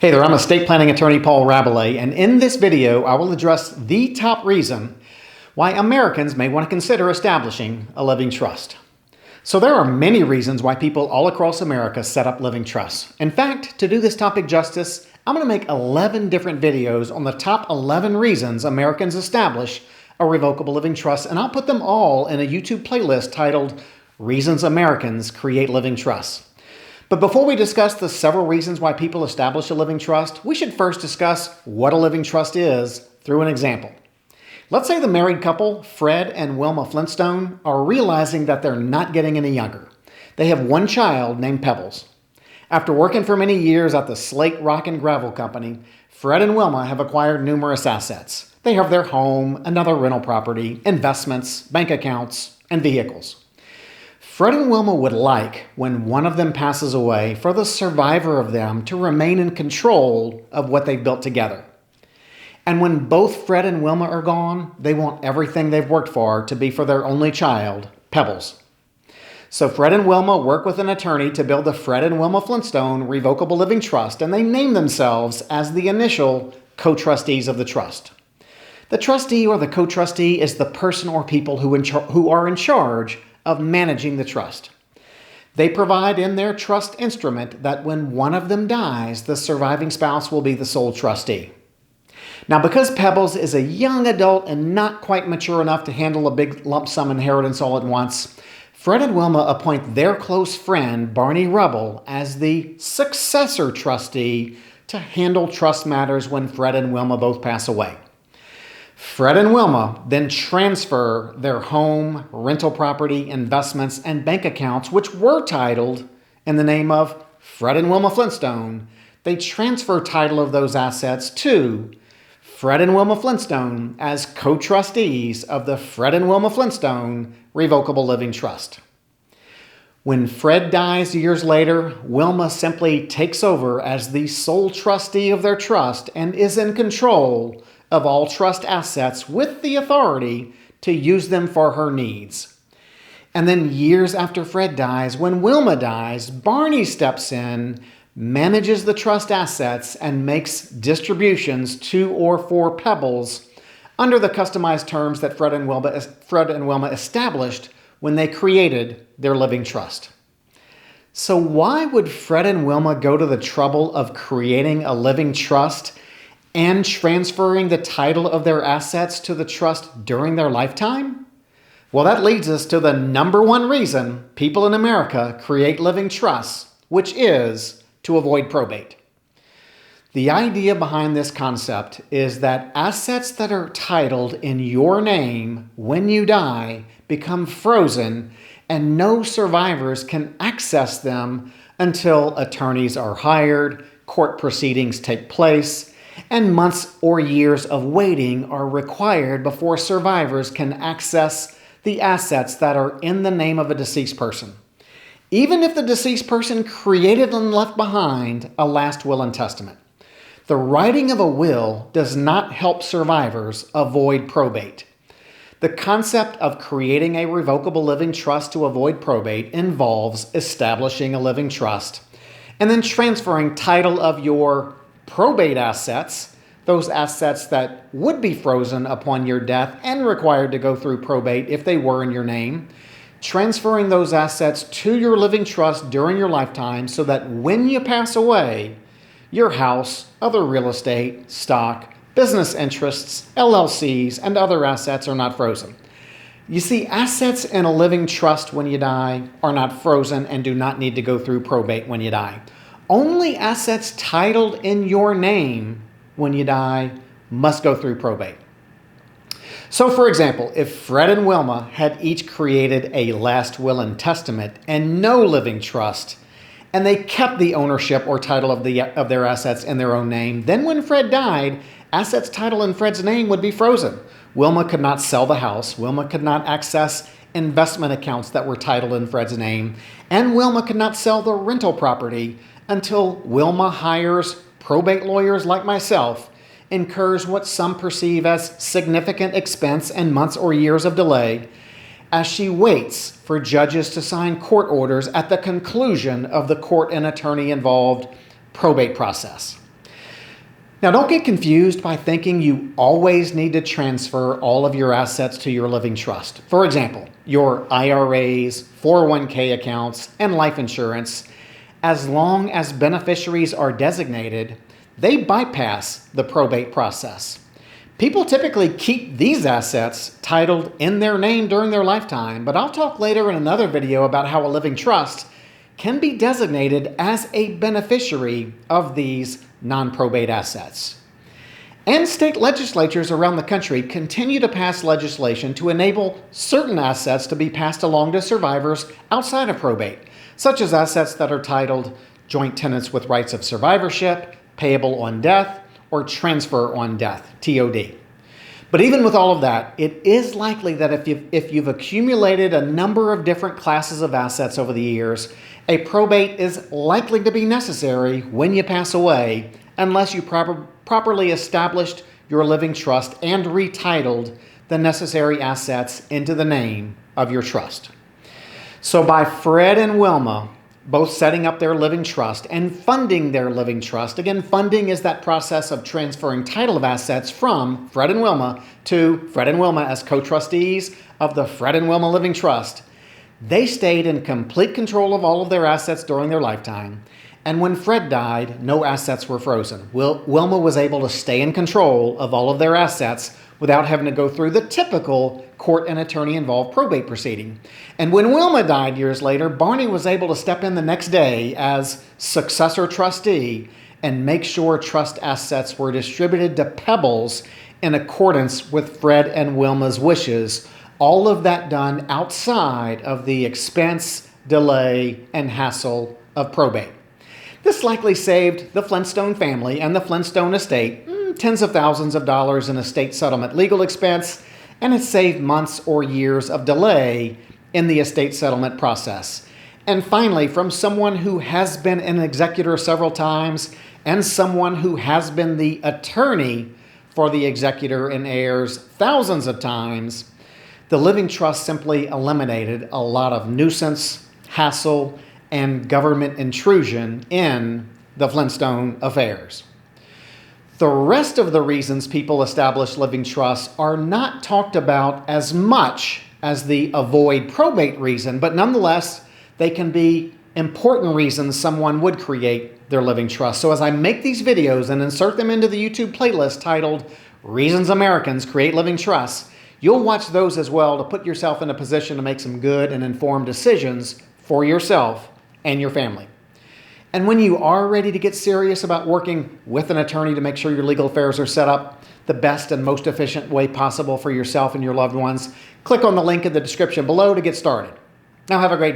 Hey there, I'm estate planning attorney Paul Rabelais, and in this video I will address the top reason why Americans may want to consider establishing a living trust. So there are many reasons why people all across America set up living trusts. In fact, to do this topic justice, I'm going to make 11 different videos on the top 11 reasons Americans establish a revocable living trust, and I'll put them all in a YouTube playlist titled Reasons Americans Create Living Trusts. But before we discuss the several reasons why people establish a living trust, we should first discuss what a living trust is through an example. Let's say the married couple, Fred and Wilma Flintstone, are realizing that they're not getting any younger. They have one child named Pebbles. After working for many years at the Slate rock and gravel company, Fred and Wilma have acquired numerous assets. They have their home, another rental property, investments, bank accounts, and vehicles. Fred and Wilma would like, when one of them passes away, for the survivor of them to remain in control of what they've built together. And when both Fred and Wilma are gone, they want everything they've worked for to be for their only child, Pebbles. So Fred and Wilma work with an attorney to build the Fred and Wilma Flintstone Revocable Living Trust, and they name themselves as the initial co-trustees of the trust. The trustee or the co-trustee is the person or people who are in charge of managing the trust. They provide in their trust instrument that when one of them dies, the surviving spouse will be the sole trustee. Now, because Pebbles is a young adult and not quite mature enough to handle a big lump sum inheritance all at once, Fred and Wilma appoint their close friend, Barney Rubble, as the successor trustee to handle trust matters when Fred and Wilma both pass away. Fred and Wilma then transfer their home, rental property, investments, and bank accounts, which were titled in the name of Fred and Wilma Flintstone. They transfer title of those assets to Fred and Wilma Flintstone as co-trustees of the Fred and Wilma Flintstone Revocable Living Trust. When Fred dies years later, Wilma simply takes over as the sole trustee of their trust and is in control of all trust assets with the authority to use them for her needs. And then years after Fred dies, when Wilma dies, Barney steps in, manages the trust assets, and makes distributions to or for Pebbles under the customized terms that Fred and Wilma established when they created their living trust. So why would Fred and Wilma go to the trouble of creating a living trust and transferring the title of their assets to the trust during their lifetime? Well, that leads us to the number one reason people in America create living trusts, which is to avoid probate. The idea behind this concept is that assets that are titled in your name when you die become frozen and no survivors can access them until attorneys are hired, court proceedings take place, and months or years of waiting are required before survivors can access the assets that are in the name of a deceased person, even if the deceased person created and left behind a last will and testament. The writing of a will does not help survivors avoid probate. The concept of creating a revocable living trust to avoid probate involves establishing a living trust and then transferring title of your probate assets, those assets that would be frozen upon your death and required to go through probate if they were in your name, transferring those assets to your living trust during your lifetime so that when you pass away, your house, other real estate, stock, business interests, LLCs, and other assets are not frozen. You see, assets in a living trust when you die are not frozen and do not need to go through probate when you die. Only assets titled in your name when you die must go through probate. So for example, if Fred and Wilma had each created a last will and testament and no living trust, and they kept the ownership or title of their assets in their own name, then when Fred died, assets titled in Fred's name would be frozen. Wilma could not sell the house. Wilma could not access investment accounts that were titled in Fred's name, and Wilma could not sell the rental property until Wilma hires probate lawyers like myself, incurs what some perceive as significant expense and months or years of delay, as she waits for judges to sign court orders at the conclusion of the court and attorney involved probate process. Now, don't get confused by thinking you always need to transfer all of your assets to your living trust. For example, your IRAs, 401k accounts, and life insurance. As long as beneficiaries are designated, they bypass the probate process. People typically keep these assets titled in their name during their lifetime, but I'll talk later in another video about how a living trust can be designated as a beneficiary of these non-probate assets. And state legislatures around the country continue to pass legislation to enable certain assets to be passed along to survivors outside of probate, such as assets that are titled joint tenants with rights of survivorship, payable on death, or transfer on death, TOD. But even with all of that, it is likely that if you've accumulated a number of different classes of assets over the years, a probate is likely to be necessary when you pass away, unless you properly established your living trust and retitled the necessary assets into the name of your trust. So by Fred and Wilma both setting up their living trust and funding their living trust. Again, funding is that process of transferring title of assets from Fred and Wilma to Fred and Wilma as co-trustees of the Fred and Wilma Living Trust. They stayed in complete control of all of their assets during their lifetime. And when Fred died, no assets were frozen. Wilma was able to stay in control of all of their assets without having to go through the typical court and attorney-involved probate proceeding. And when Wilma died years later, Barney was able to step in the next day as successor trustee and make sure trust assets were distributed to Pebbles in accordance with Fred and Wilma's wishes. All of that done outside of the expense, delay, and hassle of probate. This likely saved the Flintstone family and the Flintstone estate tens of thousands of dollars in estate settlement legal expense, and it saved months or years of delay in the estate settlement process. And finally, from someone who has been an executor several times and someone who has been the attorney for the executor and heirs thousands of times, the living trust simply eliminated a lot of nuisance, hassle, and government intrusion in the Flintstone affairs. The rest of the reasons people establish living trusts are not talked about as much as the avoid probate reason, but nonetheless, they can be important reasons someone would create their living trust. So as I make these videos and insert them into the YouTube playlist titled Reasons Americans Create Living Trusts, you'll watch those as well to put yourself in a position to make some good and informed decisions for yourself and your family. And when you are ready to get serious about working with an attorney to make sure your legal affairs are set up the best and most efficient way possible for yourself and your loved ones, click on the link in the description below to get started. Now have a great day.